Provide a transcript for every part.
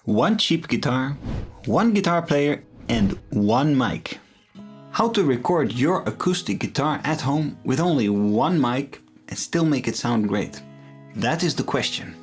one cheap guitar, one guitar player and one mic. How to record your acoustic guitar at home with only one mic and still make it sound great? That is the question.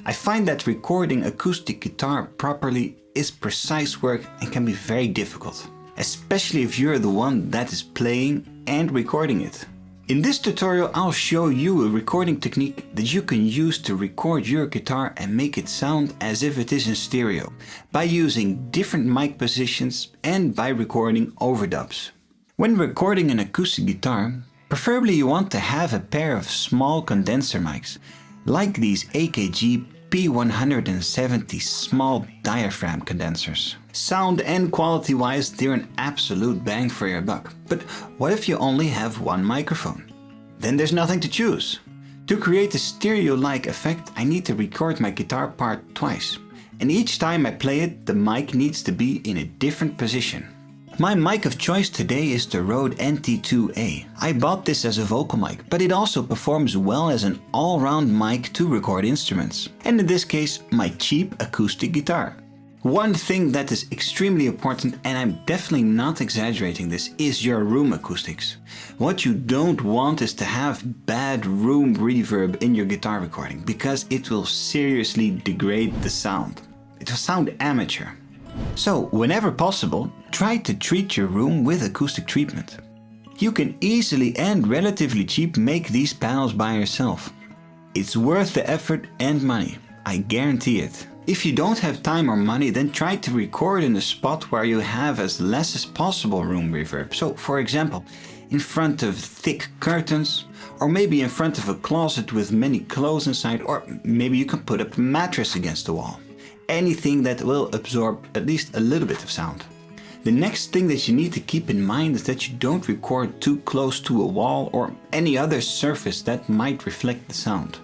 I find that recording acoustic guitar properly is precise work and can be very difficult, especially if you're the one that is playing and recording it. In this tutorial, I'll show you a recording technique that you can use to record your guitar and make it sound as if it is in stereo, by using different mic positions and by recording overdubs. When recording an acoustic guitar, preferably you want to have a pair of small condenser mics, like these AKG P170 small diaphragm condensers. Sound and quality wise, they're an absolute bang for your buck. But what if you only have one microphone? Then there's nothing to choose. To create a stereo-like effect, I need to record my guitar part twice. And each time I play it, the mic needs to be in a different position. My mic of choice today is the Rode NT2A. I bought this as a vocal mic, but it also performs well as an all-round mic to record instruments. And in this case, my cheap acoustic guitar. One thing that is extremely important, and I'm definitely not exaggerating this, is your room acoustics. What you don't want is to have bad room reverb in your guitar recording, because it will seriously degrade the sound. It will sound amateur. So, whenever possible, try to treat your room with acoustic treatment. You can easily and relatively cheap make these panels by yourself. It's worth the effort and money, I guarantee it. If you don't have time or money, then try to record in a spot where you have as less as possible room reverb. So, for example, in front of thick curtains, or maybe in front of a closet with many clothes inside, or maybe you can put up a mattress against the wall. Anything that will absorb at least a little bit of sound. The next thing that you need to keep in mind is that you don't record too close to a wall or any other surface that might reflect the sound.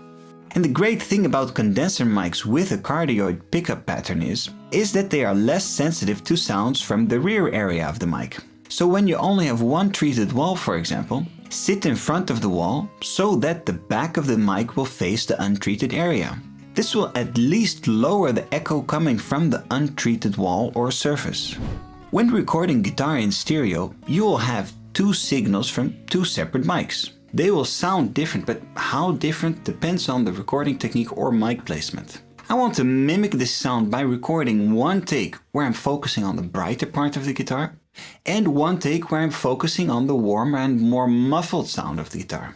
And the great thing about condenser mics with a cardioid pickup pattern is that they are less sensitive to sounds from the rear area of the mic. So when you only have one treated wall, for example, sit in front of the wall so that the back of the mic will face the untreated area. This will at least lower the echo coming from the untreated wall or surface. When recording guitar in stereo, you will have two signals from two separate mics. They will sound different, but how different depends on the recording technique or mic placement. I want to mimic this sound by recording one take where I'm focusing on the brighter part of the guitar, and one take where I'm focusing on the warmer and more muffled sound of the guitar.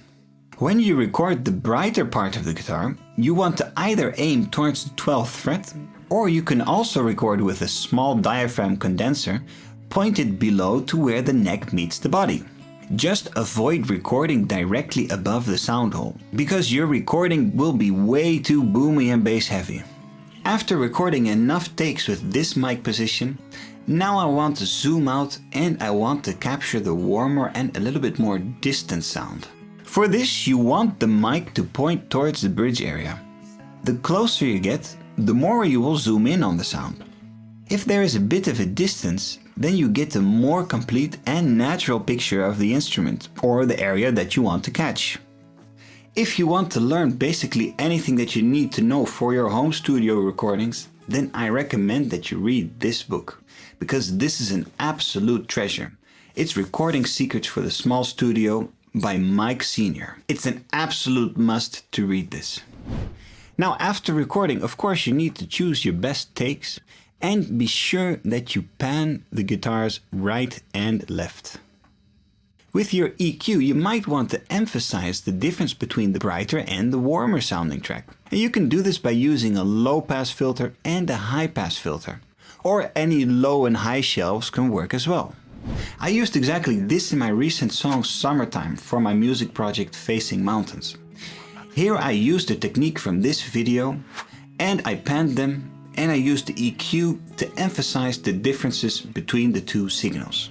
When you record the brighter part of the guitar, you want to either aim towards the 12th fret, or you can also record with a small diaphragm condenser pointed below to where the neck meets the body. Just avoid recording directly above the sound hole, because your recording will be way too boomy and bass heavy. After recording enough takes with this mic position, now I want to zoom out and I want to capture the warmer and a little bit more distant sound. For this, you want the mic to point towards the bridge area. The closer you get, the more you will zoom in on the sound. If there is a bit of a distance, then you get a more complete and natural picture of the instrument or the area that you want to catch. If you want to learn basically anything that you need to know for your home studio recordings, then I recommend that you read this book, because this is an absolute treasure. It's Recording Secrets for the Small Studio by Mike Senior. It's an absolute must to read this. Now, after recording, of course, you need to choose your best takes and be sure that you pan the guitars right and left. With your EQ, you might want to emphasize the difference between the brighter and the warmer sounding track. And you can do this by using a low pass filter and a high pass filter. Or any low and high shelves can work as well. I used exactly this in my recent song Summertime for my music project Facing Mountains. Here I used the technique from this video and I panned them, and I used the EQ to emphasize the differences between the two signals.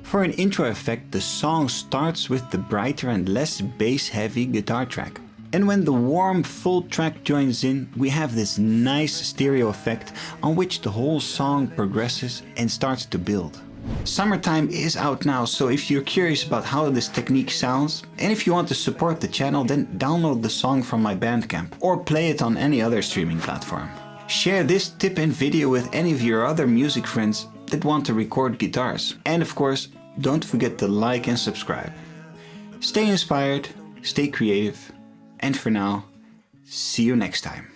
For an intro effect, the song starts with the brighter and less bass heavy guitar track. And when the warm full track joins in, we have this nice stereo effect on which the whole song progresses and starts to build. Summertime is out now, so if you're curious about how this technique sounds, and if you want to support the channel, then download the song from my Bandcamp or play it on any other streaming platform. Share this tip and video with any of your other music friends that want to record guitars. And of course, don't forget to like and subscribe. Stay inspired, stay creative, and for now, see you next time.